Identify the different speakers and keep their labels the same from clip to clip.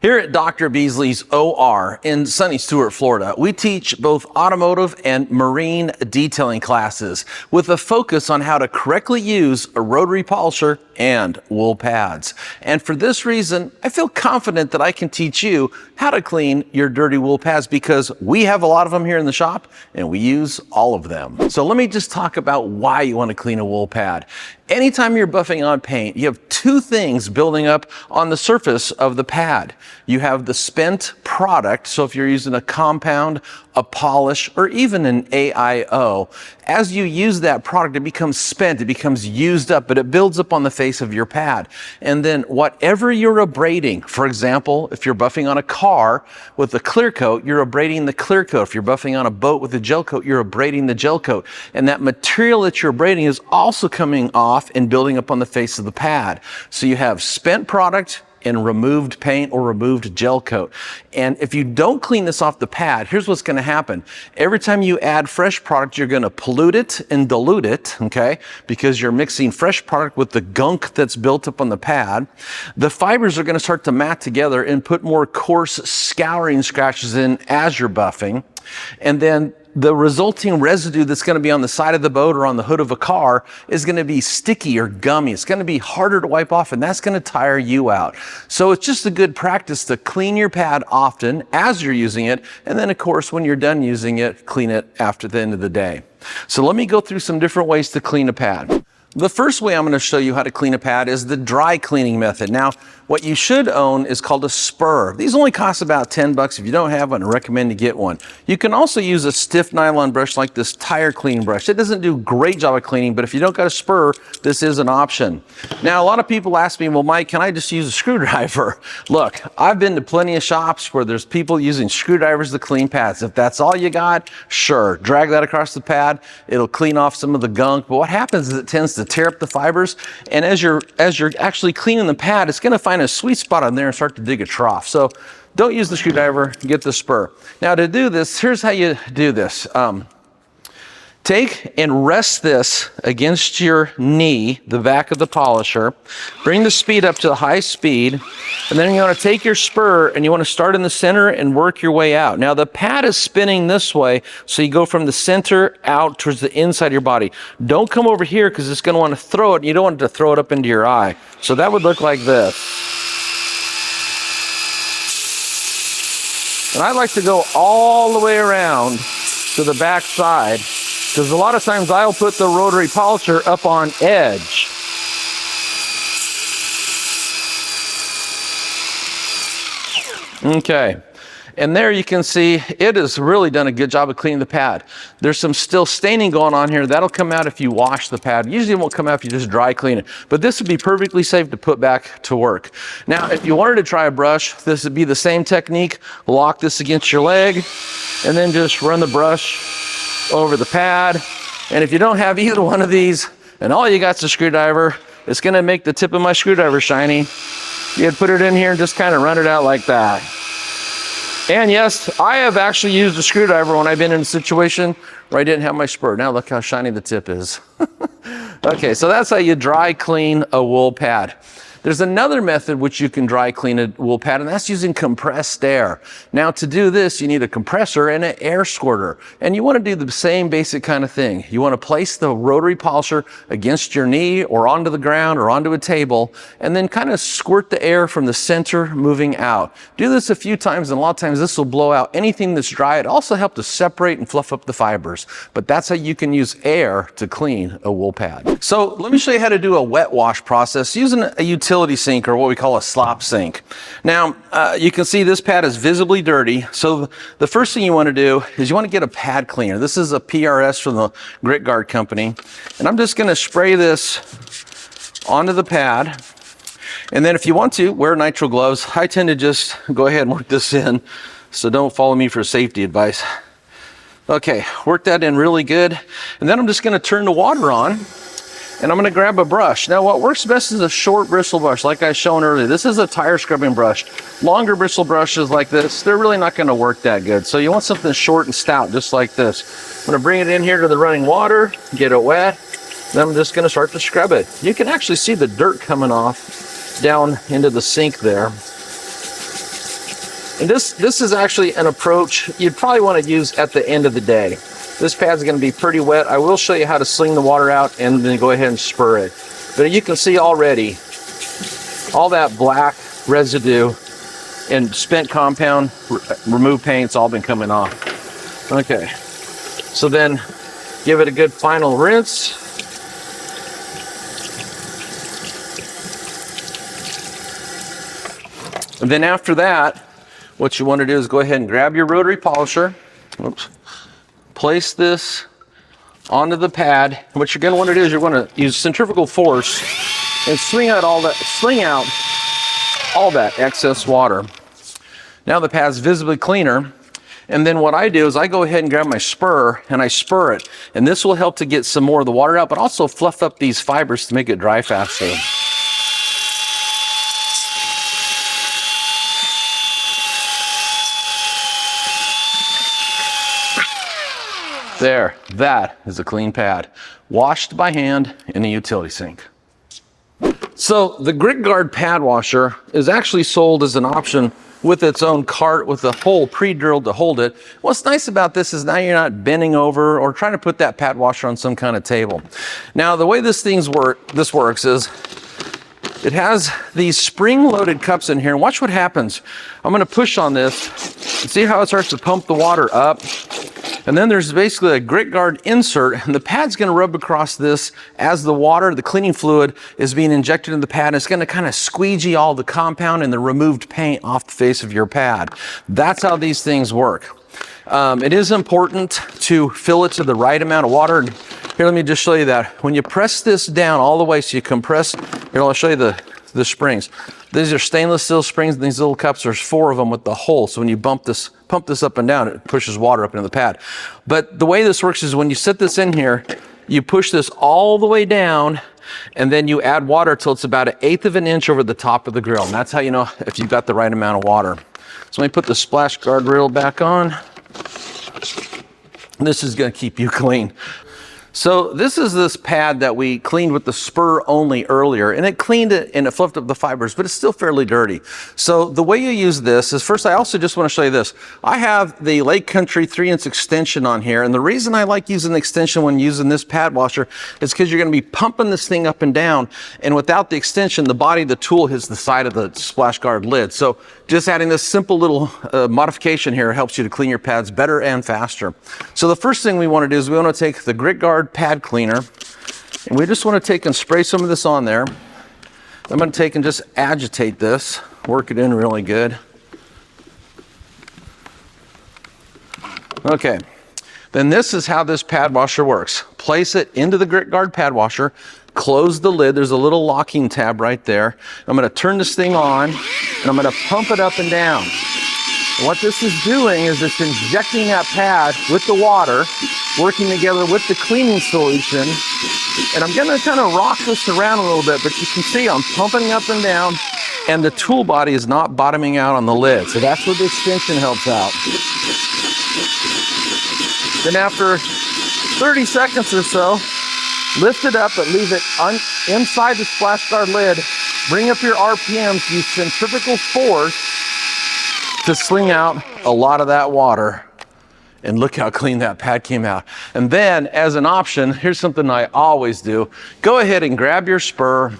Speaker 1: Here at Dr. Beasley's OR in sunny Stuart, Florida, we teach both automotive and marine detailing classes with a focus on how to correctly use a rotary polisher and wool pads. And for this reason, I feel confident that I can teach you how to clean your dirty wool pads because we have a lot of them here in the shop and we use all of them. So let me just talk about why you want to clean a wool pad. Anytime you're buffing on paint, you have two things building up on the surface of the pad. You have the spent product, so if you're using a compound, a polish, or even an AIO, as you use that product, it becomes spent, it becomes used up, but it builds up on the face of your pad. And then whatever you're abrading, for example, if you're buffing on a car with a clear coat, you're abrading the clear coat. If you're buffing on a boat with a gel coat, you're abrading the gel coat. And that material that you're abrading is also coming off and building up on the face of the pad. So you have spent product and removed paint or removed gel coat. And if you don't clean this off the pad, here's what's gonna happen. Every time you add fresh product, you're gonna pollute it and dilute it, okay? Because you're mixing fresh product with the gunk that's built up on the pad. The fibers are gonna start to mat together and put more coarse scouring scratches in as you're buffing. And then the resulting residue that's going to be on the side of the boat or on the hood of a car is going to be sticky or gummy. It's going to be harder to wipe off, and that's going to tire you out. So it's just a good practice to clean your pad often as you're using it, and then of course when you're done using it, clean it after the end of the day. So let me go through some different ways to clean a pad. The first way I'm going to show you how to clean a pad is the dry cleaning method. Now, what you should own is called a Spur. These only cost about 10 bucks. If you don't have one, I recommend you get one. You can also use a stiff nylon brush like this tire cleaning brush. It doesn't do a great job of cleaning, but if you don't got a Spur, this is an option. Now, a lot of people ask me, well, Mike, can I just use a screwdriver? Look, I've been to plenty of shops where there's people using screwdrivers to clean pads. If that's all you got, sure, drag that across the pad. It'll clean off some of the gunk. But what happens is it tends to tear up the fibers, and as you're actually cleaning the pad, it's going to find a sweet spot on there and start to dig a trough. So don't use the screwdriver, get the Spur. Now to do this, here's how you do this. Take and rest this against your knee, the back of the polisher. Bring the speed up to high speed, and then you want to take your Spur and you want to start in the center and work your way out. Now the pad is spinning this way, so you go from the center out towards the inside of your body. Don't come over here because it's going to want to throw it, and you don't want it to throw it up into your eye. So that would look like this. And I like to go all the way around to the back side, because a lot of times I'll put the rotary polisher up on edge. Okay, and there you can see it has really done a good job of cleaning the pad. There's some still staining going on here. That'll come out if you wash the pad. Usually it won't come out if you just dry clean it, but this would be perfectly safe to put back to work. Now, if you wanted to try a brush, this would be the same technique. Lock this against your leg and then just run the brush over the pad. And if you don't have either one of these and all you got's a screwdriver, it's going to make the tip of my screwdriver shiny. You'd put it in here and just kind of run it out like that. And yes, I have actually used a screwdriver when I've been in a situation where I didn't have my Spur. Now look how shiny the tip is. Okay, so that's how you dry clean a wool pad. There's another method which you can dry clean a wool pad, and that's using compressed air. Now to do this, you need a compressor and an air squirter. And you want to do the same basic kind of thing. You want to place the rotary polisher against your knee or onto the ground or onto a table, and then kind of squirt the air from the center moving out. Do this a few times, and a lot of times this will blow out anything that's dry. It also helps to separate and fluff up the fibers. But that's how you can use air to clean a wool pad. So let me show you how to do a wet wash process using a utility sink, or what we call a slop sink. Now, you can see this pad is visibly dirty. So the first thing you want to do is you want to get a pad cleaner. This is a PRS from the Grit Guard company. And I'm just going to spray this onto the pad. And then if you want to, wear nitrile gloves. I tend to just go ahead and work this in. So don't follow me for safety advice. Okay, work that in really good. And then I'm just going to turn the water on. And I'm going to grab a brush. Now what works best is a short bristle brush like I shown earlier. This is a tire scrubbing brush. Longer bristle brushes like this, they're really not going to work that good. So you want something short and stout just like this. I'm going to bring it in here to the running water, get it wet. Then I'm just going to start to scrub it. You can actually see the dirt coming off down into the sink there. And this is actually an approach you'd probably want to use at the end of the day. This pad's going to be pretty wet. I will show you how to sling the water out and then go ahead and spur it. But you can see already all that black residue and spent compound, removed paint's all been coming off. Okay, so then give it a good final rinse. And then after that, what you want to do is go ahead and grab your rotary polisher. Oops. Place this onto the pad. And what you're going to want to do is you're going to use centrifugal force and swing out all that excess water. Now the pad's visibly cleaner. And then what I do is I go ahead and grab my spur and I spur it. And this will help to get some more of the water out, but also fluff up these fibers to make it dry faster. There, that is a clean pad, washed by hand in a utility sink. So the Grit Guard pad washer is actually sold as an option with its own cart with a hole pre-drilled to hold it. What's nice about this is now you're not bending over or trying to put that pad washer on some kind of table. Now the way this works is it has these spring-loaded cups in here, and watch what happens. I'm going to push on this. See how it starts to pump the water up? And then there's basically a Grit Guard insert, and the pad's going to rub across this as the water, the cleaning fluid, is being injected in the pad. It's going to kind of squeegee all the compound and the removed paint off the face of your pad. That's how these things work. It is important to fill it to the right amount of water. And here, let me just show you that. When you press this down all the way, so you compress, here, I'll show you the springs. These are stainless steel springs in these little cups. There's 4 of them with the hole. So when you pump this up and down, it pushes water up into the pad. But the way this works is when you set this in here, you push this all the way down, and then you add water till it's about 1/8 of an inch over the top of the grill. And that's how you know if you've got the right amount of water. So let me put the splash guard rail back on. This is going to keep you clean. So this is this pad that we cleaned with the Spur only earlier, and it cleaned it and it fluffed up the fibers, but it's still fairly dirty. So the way you use this is, first I also just want to show you this. I have the Lake Country 3-inch extension on here, and the reason I like using the extension when using this pad washer is because you're going to be pumping this thing up and down, and without the extension, the body of the tool hits the side of the splash guard lid. So just adding this simple little modification here helps you to clean your pads better and faster. So the first thing we want to do is we want to take the Grit Guard pad cleaner, and we just want to take and spray some of this on there. I'm going to take and just agitate this, work it in really good. Okay, then this is how this pad washer works. Place it into the Grit Guard pad washer, close the lid. There's a little locking tab right there. I'm going to turn this thing on, and I'm going to pump it up and down. And what this is doing is it's injecting that pad with the water, working together with the cleaning solution. And I'm going to kind of rock this around a little bit, but you can see I'm pumping up and down, and the tool body is not bottoming out on the lid. So that's where the extension helps out. Then after 30 seconds or so, lift it up, but leave it inside the splash guard lid. Bring up your RPMs, use centrifugal force to sling out a lot of that water. And look how clean that pad came out. And then as an option, here's something I always do. Go ahead and grab your Spur,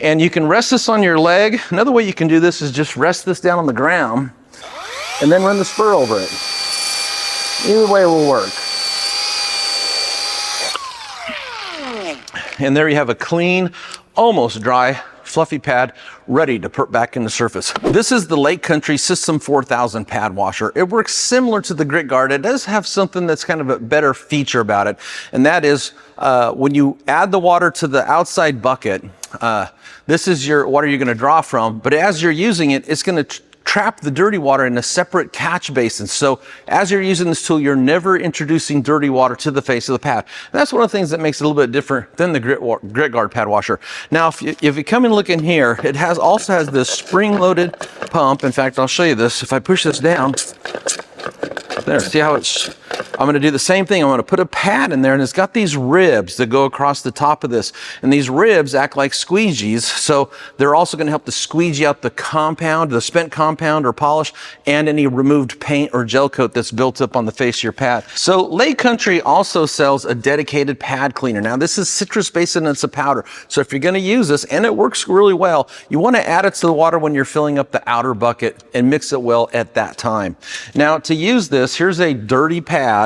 Speaker 1: and you can rest this on your leg. Another way you can do this is just rest this down on the ground and then run the Spur over it. Either way will work. And there you have a clean, almost dry, fluffy pad ready to put back in the surface. This is the Lake Country System 4000 pad washer. It works similar to the Grit Guard. It does have something that's kind of a better feature about it, and that is when you add the water to the outside bucket, this is your water you're going to draw from, but as you're using it, it's going to trap the dirty water in a separate catch basin. So as you're using this tool, you're never introducing dirty water to the face of the pad. And that's one of the things that makes it a little bit different than the Grit Guard pad washer. Now, if you come and look in here, it also has this spring-loaded pump. In fact, I'll show you this. If I push this down, there, see how it's I'm going to do the same thing. I'm going to put a pad in there, and it's got these ribs that go across the top of this. And these ribs act like squeegees, so they're also going to help to squeegee out the compound, the spent compound or polish, and any removed paint or gel coat that's built up on the face of your pad. So Lake Country also sells a dedicated pad cleaner. Now, this is citrus-based and it's a powder. So if you're going to use this, and it works really well, you want to add it to the water when you're filling up the outer bucket and mix it well at that time. Now, to use this, here's a dirty pad.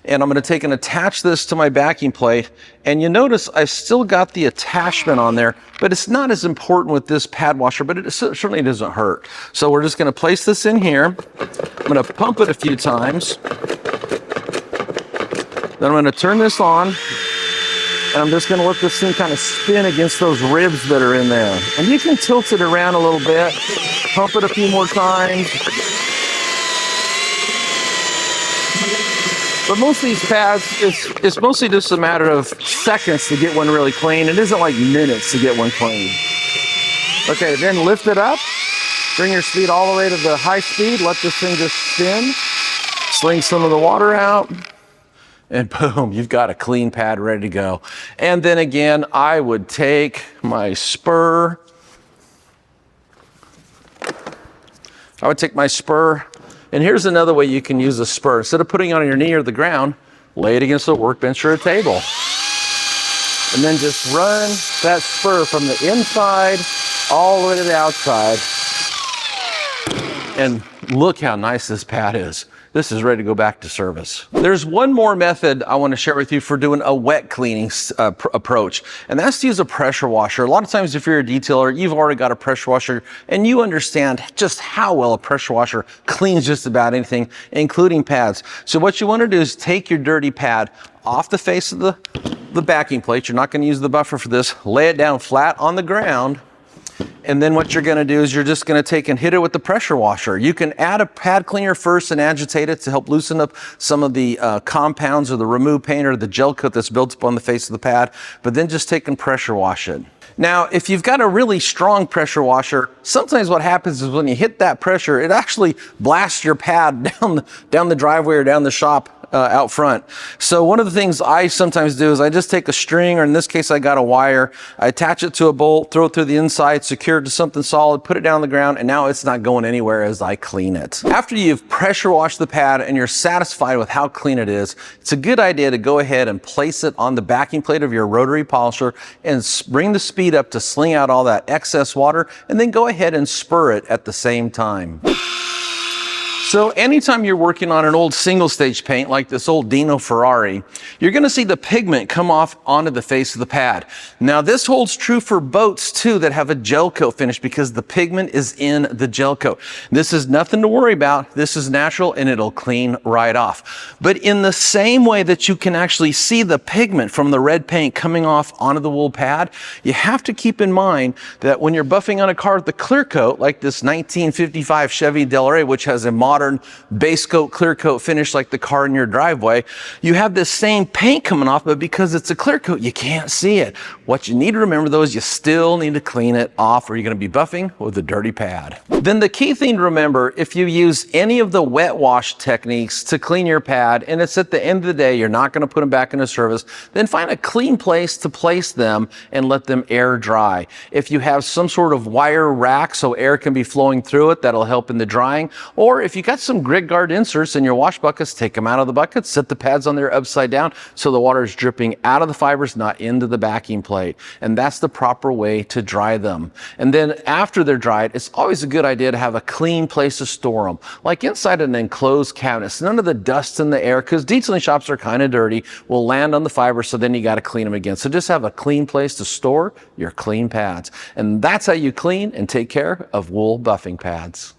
Speaker 1: And I'm going to take and attach this to my backing plate. And you notice I've still got the attachment on there, but it's not as important with this pad washer, but it certainly doesn't hurt. So we're just going to place this in here. I'm going to pump it a few times. Then I'm going to turn this on. And I'm just going to let this thing kind of spin against those ribs that are in there. And you can tilt it around a little bit, pump it a few more times. But most of these pads, it's mostly just a matter of seconds to get one really clean. It isn't like minutes to get one clean. Okay, then lift it up. Bring your speed all the way to the high speed. Let this thing just spin. Sling some of the water out. And boom, you've got a clean pad ready to go. And then again, I would take my Spur. And here's another way you can use a Spur. Instead of putting it on your knee or the ground, lay it against a workbench or a table. And then just run that Spur from the inside all the way to the outside. And look how nice this pad is. This is ready to go back to service. There's one more method I want to share with you for doing a wet cleaning approach, and that's to use a pressure washer. A lot of times if you're a detailer, you've already got a pressure washer and you understand just how well a pressure washer cleans just about anything, including pads. So what you want to do is take your dirty pad off the face of the backing plate. You're not going to use the buffer for this. Lay it down flat on the ground. And then what you're going to do is you're just going to take and hit it with the pressure washer. You can add a pad cleaner first and agitate it to help loosen up some of the compounds or the removed paint or the gel coat that's built up on the face of the pad, but then just take and pressure wash it. Now, if you've got a really strong pressure washer, sometimes what happens is when you hit that pressure, it actually blasts your pad down the driveway or down the shop out front. So one of the things I sometimes do is I just take a string, or in this case I got a wire, I attach it to a bolt, throw it through the inside, secure it to something solid, put it down on the ground, and now it's not going anywhere as I clean it. After you've pressure washed the pad and you're satisfied with how clean it is, it's a good idea to go ahead and place it on the backing plate of your rotary polisher and bring the speed up to sling out all that excess water, and then go ahead and spur it at the same time. So anytime you're working on an old single stage paint like this old Dino Ferrari, you're going to see the pigment come off onto the face of the pad. Now this holds true for boats too that have a gel coat finish because the pigment is in the gel coat. This is nothing to worry about. This is natural and it'll clean right off. But in the same way that you can actually see the pigment from the red paint coming off onto the wool pad, you have to keep in mind that when you're buffing on a car with the clear coat, like this 1955 Chevy Del Rey, which has a modern base coat, clear coat finish like the car in your driveway, you have this same paint coming off, but because it's a clear coat, you can't see it. What you need to remember though is you still need to clean it off or you're going to be buffing with a dirty pad. Then the key thing to remember, if you use any of the wet wash techniques to clean your pad and it's at the end of the day, you're not going to put them back into service, then find a clean place to place them and let them air dry. If you have some sort of wire rack so air can be flowing through it, that'll help in the drying. Or if you got some grit guard inserts in your wash buckets, take them out of the buckets, set the pads on there upside down so the water is dripping out of the fibers, not into the backing plate. And that's the proper way to dry them. And then after they're dried, it's always a good idea to have a clean place to store them, like inside an enclosed cabinet. So none of the dust in the air, because detailing shops are kind of dirty, will land on the fiber, so then you got to clean them again. So just have a clean place to store your clean pads. And that's how you clean and take care of wool buffing pads.